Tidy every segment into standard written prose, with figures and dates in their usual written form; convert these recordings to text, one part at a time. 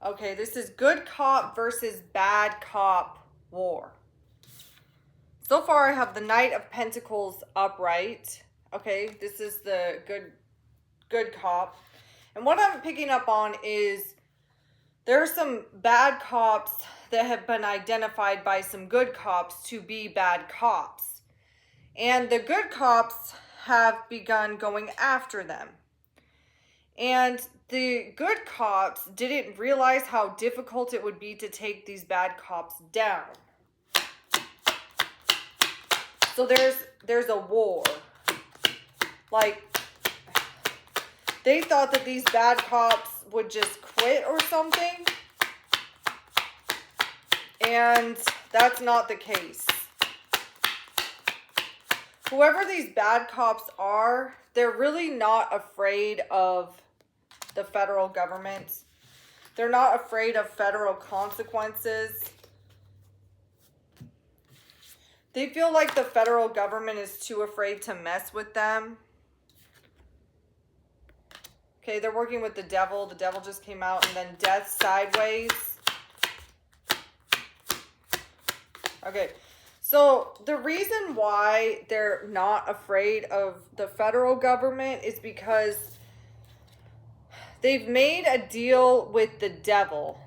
Okay, this is good cop versus bad cop war. So far, I have the Knight of Pentacles upright. Okay, this is the good cop. And what I'm picking up on is there are some bad cops that have been identified by some good cops to be bad cops. And the good cops have begun going after them. And the good cops didn't realize how difficult it would be to take these bad cops down. So there's a war. Like, they thought that these bad cops would just quit or something. And that's not the case. Whoever these bad cops are, they're really not afraid of the federal government. They're not afraid of federal consequences. They feel like the federal government is too afraid to mess with them. Okay, they're working with the devil. The devil just came out, and then death sideways. Okay, so the reason why they're not afraid of the federal government is because they've made a deal with the devil.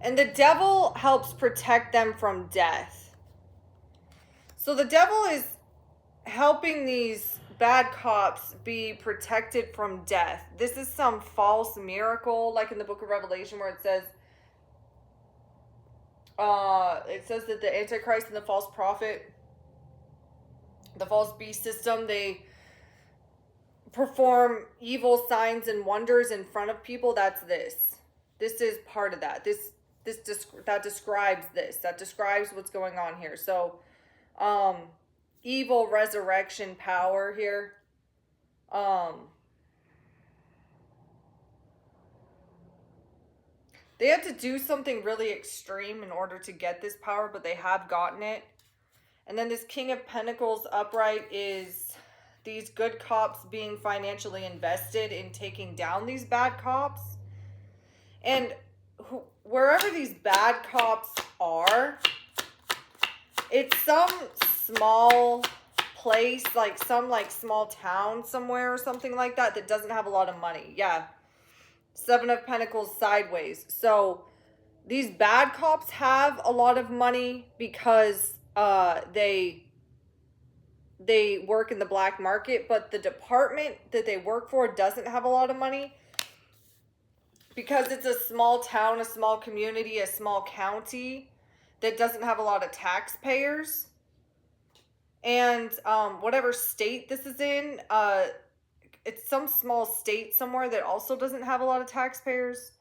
And the devil helps protect them from death. So the devil is helping these bad cops be protected from death. This is some false miracle, like in the book of Revelation where it says that the Antichrist and the false prophet, the false beast system, they perform evil signs and wonders in front of people. That's this. This is part of that. That describes this. That describes what's going on here. So, evil resurrection power here. They had to do something really extreme in order to get this power, but they have gotten it. And then this King of Pentacles upright is these good cops being financially invested in taking down these bad cops. And wherever these bad cops are, it's some small place, like some small town somewhere or something like that doesn't have a lot of money. Yeah. Seven of Pentacles sideways. So these bad cops have a lot of money because they work in the black market, but the department that they work for doesn't have a lot of money because it's a small town, a small community, a small county that doesn't have a lot of taxpayers. And whatever state this is in, it's some small state somewhere that also doesn't have a lot of taxpayers.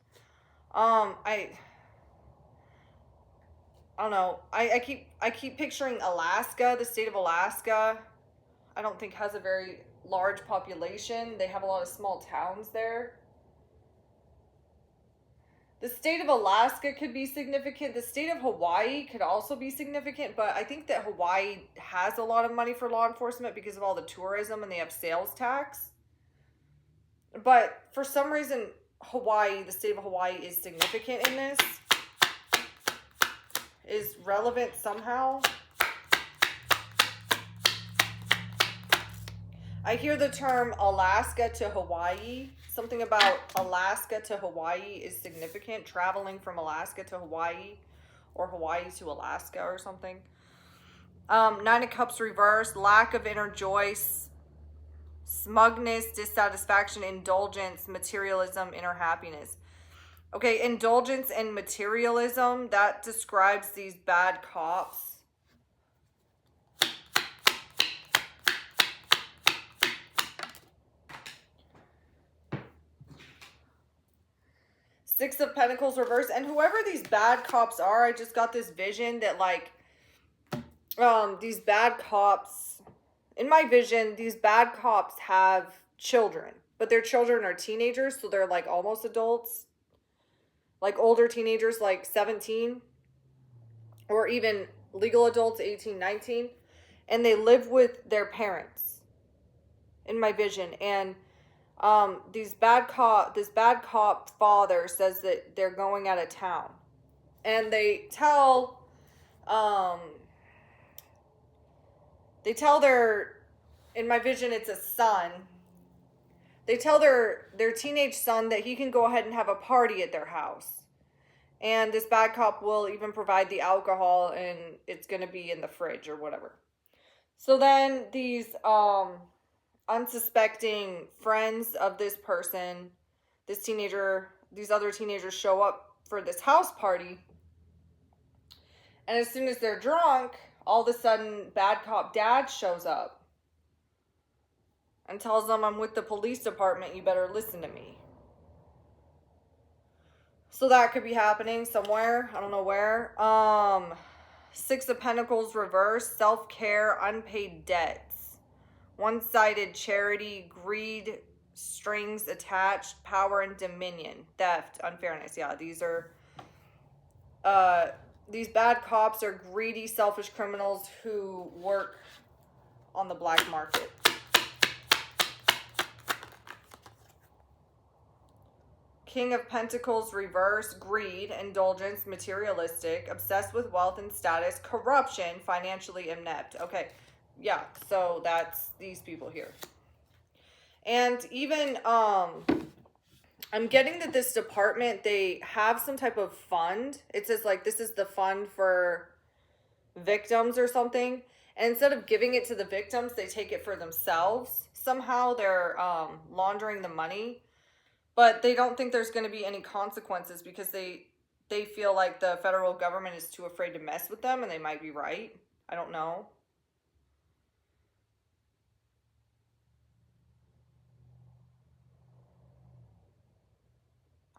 I don't know. I keep picturing Alaska. The state of Alaska, I don't think has a very large population. They have a lot of small towns there. The state of Alaska could be significant. The state of Hawaii could also be significant, but I think that Hawaii has a lot of money for law enforcement because of all the tourism and they have sales tax. But for some reason, Hawaii, the state of Hawaii is significant in this. Is relevant somehow. I hear the term Alaska to Hawaii. Something about Alaska to Hawaii is significant. Traveling from Alaska to Hawaii or Hawaii to Alaska or something. Nine of Cups reverse. Lack of inner joy. Smugness, dissatisfaction, indulgence, materialism, inner happiness. Okay, indulgence and materialism, that describes these bad cops. Six of Pentacles reverse. And whoever these bad cops are, I just got this vision that like these bad cops, in my vision, these bad cops have children, but their children are teenagers, so they're like almost adults. Like older teenagers, like 17, or even legal adults, 18, 19, and they live with their parents in my vision. And This bad cop father says that they're going out of town. And they tell their, in my vision it's a son, they tell their teenage son that he can go ahead and have a party at their house. And this bad cop will even provide the alcohol, and it's going to be in the fridge or whatever. So then these unsuspecting friends of this person, this teenager, these other teenagers show up for this house party. And as soon as they're drunk, all of a sudden, bad cop dad shows up and tells them, I'm with the police department, you better listen to me. So that could be happening somewhere. I don't know where. Six of Pentacles reversed, self-care, unpaid debts, one-sided charity, greed, strings attached, power and dominion, theft, unfairness. Yeah, these are, these bad cops are greedy, selfish criminals who work on the black market. King of Pentacles reversed, greed, indulgence, materialistic, obsessed with wealth and status, corruption, financially inept. Okay, yeah, so that's these people here. And even, I'm getting that this department, they have some type of fund. It says like, this is the fund for victims or something. And instead of giving it to the victims, they take it for themselves. Somehow they're laundering the money. But they don't think there's going to be any consequences because they feel like the federal government is too afraid to mess with them, and they might be right. I don't know.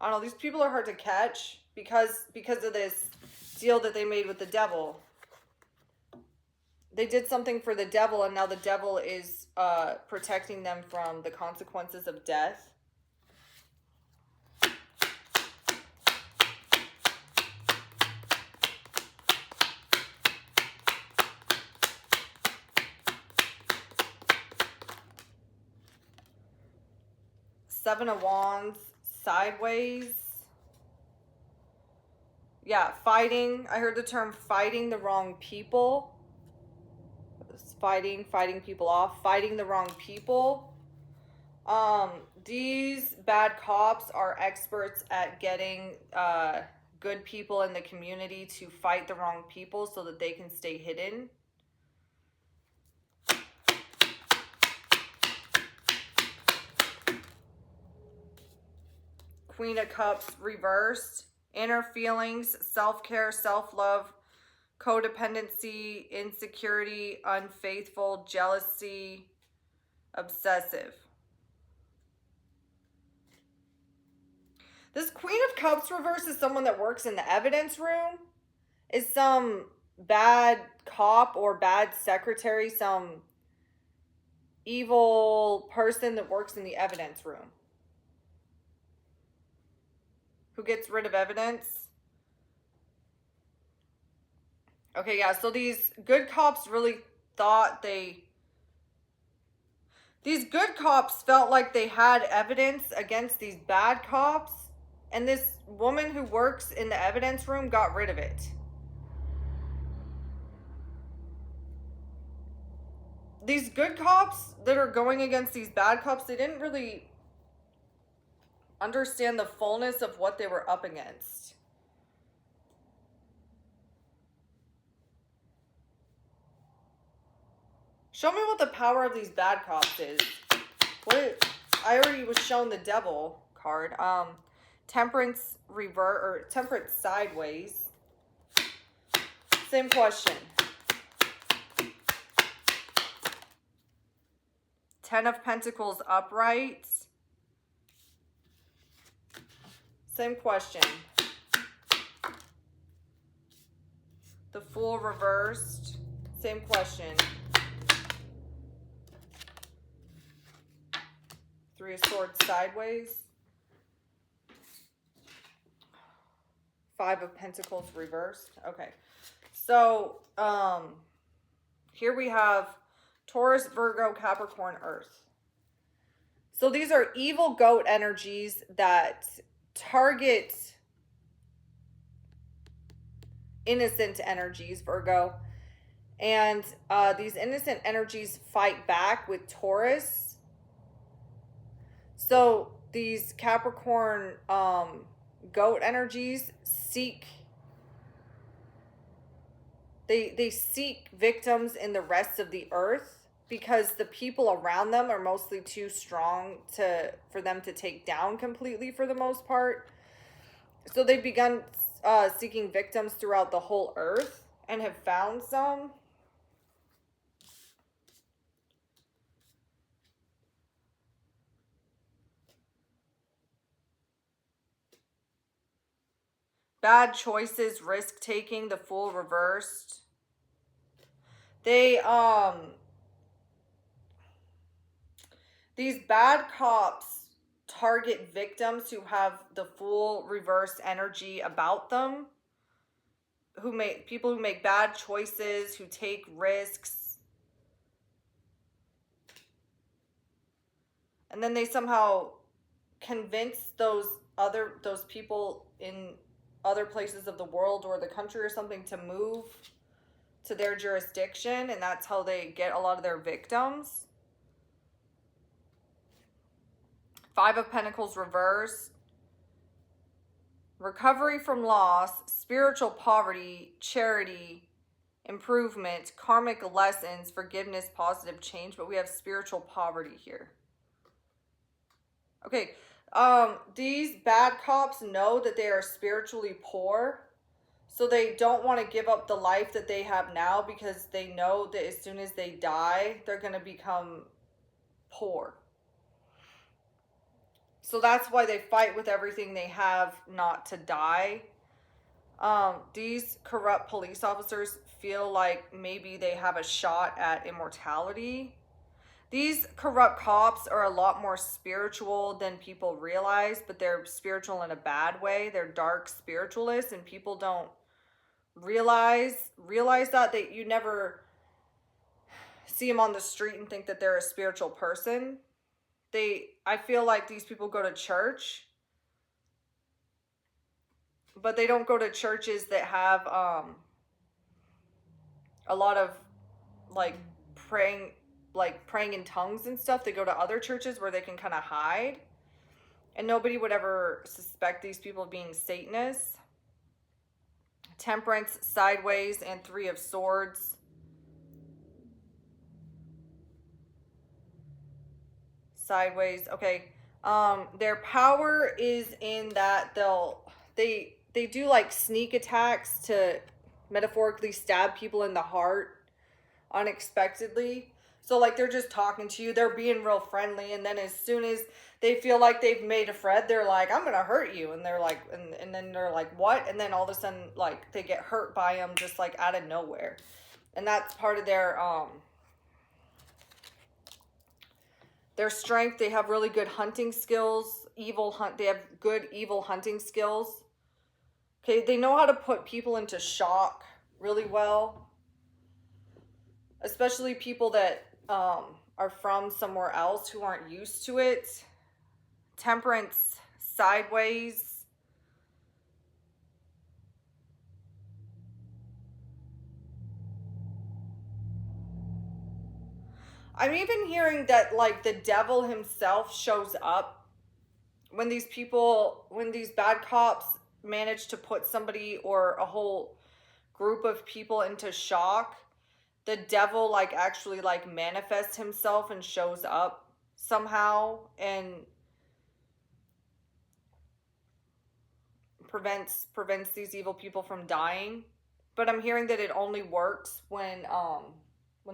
I don't know. These people are hard to catch because of this deal that they made with the devil. They did something for the devil, and now the devil is protecting them from the consequences of death. Seven of Wands, sideways. Yeah, fighting. I heard the term fighting the wrong people. Fighting people off. Fighting the wrong people. These bad cops are experts at getting good people in the community to fight the wrong people so that they can stay hidden. Queen of Cups reversed. Inner feelings, self-care, self-love, codependency, insecurity, unfaithful, jealousy, obsessive. This Queen of Cups reverse is someone that works in the evidence room. Is some bad cop or bad secretary, some evil person that works in the evidence room. Who gets rid of evidence? Okay, yeah, so these good cops really thought these good cops felt like they had evidence against these bad cops, and this woman who works in the evidence room got rid of it. These good cops that are going against these bad cops, they didn't really understand the fullness of what they were up against. Show me what the power of these bad cops is. I already was shown the devil card. Temperance revert or temperance sideways. Same question. 10 of Pentacles upright. Same question. The Fool reversed. Same question. 3 of Swords sideways. 5 of Pentacles reversed. Okay. So, here we have Taurus, Virgo, Capricorn, Earth. So these are evil goat energies that target innocent energies, Virgo. And these innocent energies fight back with Taurus. So these Capricorn goat energies seek, they seek victims in the rest of the earth, because the people around them are mostly too strong for them to take down completely for the most part. So they've begun seeking victims throughout the whole earth and have found some. Bad choices, risk taking, the Fool reversed. They these bad cops target victims who have the Fool reverse energy about them, people who make bad choices, who take risks. And then they somehow convince those people in other places of the world or the country or something to move to their jurisdiction, and that's how they get a lot of their victims. Five of Pentacles reverse. Recovery from loss, spiritual poverty, charity, improvement, karmic lessons, forgiveness, positive change. But we have spiritual poverty here. Okay, these bad cops know that they are spiritually poor. So they don't want to give up the life that they have now, because they know that as soon as they die, they're going to become poor. So that's why they fight with everything they have not to die. These corrupt police officers feel like maybe they have a shot at immortality. These corrupt cops are a lot more spiritual than people realize, but they're spiritual in a bad way. They're dark spiritualists, and people don't realize that you never see them on the street and think that they're a spiritual person. I feel like these people go to church, but they don't go to churches that have a lot of praying in tongues and stuff. They go to other churches where they can kind of hide, and nobody would ever suspect these people of being Satanists. Temperance, sideways, and Three of Swords. Sideways. Okay. Their power is in that they do like sneak attacks to metaphorically stab people in the heart unexpectedly. So like they're just talking to you, they're being real friendly, and then as soon as they feel like they've made a friend, they're like, I'm gonna hurt you. And they're like, and then they're like, what? And then all of a sudden, like, they get hurt by them just like out of nowhere. And that's part of their strength. They have really good hunting skills. They have good evil hunting skills. Okay, they know how to put people into shock really well. Especially people that are from somewhere else who aren't used to it. Temperance, sideways. I'm even hearing that like the devil himself shows up when these bad cops manage to put somebody or a whole group of people into shock. The devil like actually like manifests himself and shows up somehow and prevents these evil people from dying. But I'm hearing that it only works when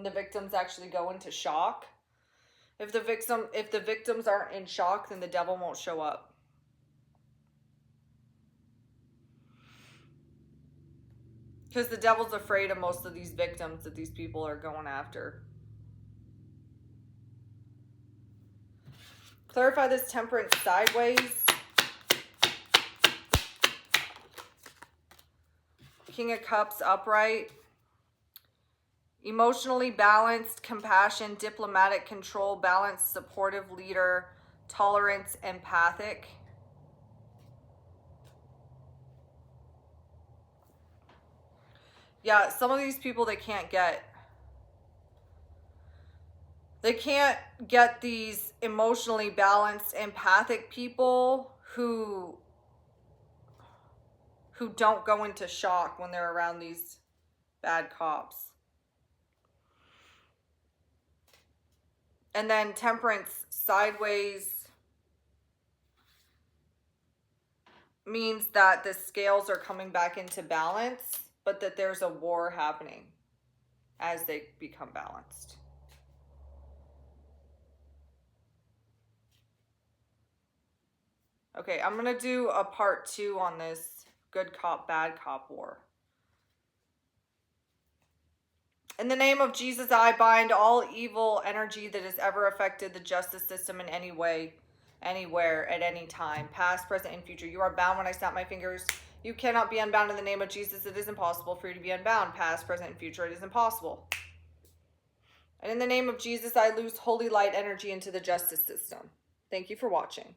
the victims actually go into shock. If the victims aren't in shock, then the devil won't show up. Because the devil's afraid of most of these victims that these people are going after. Clarify this temperance sideways. King of Cups upright. Emotionally balanced, compassion, diplomatic control, balanced, supportive leader, tolerance, empathic. Yeah, some of these people they can't get these emotionally balanced, empathic people who don't go into shock when they're around these bad cops. And then Temperance sideways means that the scales are coming back into balance, but that there's a war happening as they become balanced. Okay, I'm going to do a part 2 on this good cop, bad cop war. In the name of Jesus, I bind all evil energy that has ever affected the justice system in any way, anywhere, at any time, past, present, and future. You are bound when I snap my fingers. You cannot be unbound in the name of Jesus. It is impossible for you to be unbound, past, present, and future. It is impossible. And in the name of Jesus, I loose holy light energy into the justice system. Thank you for watching.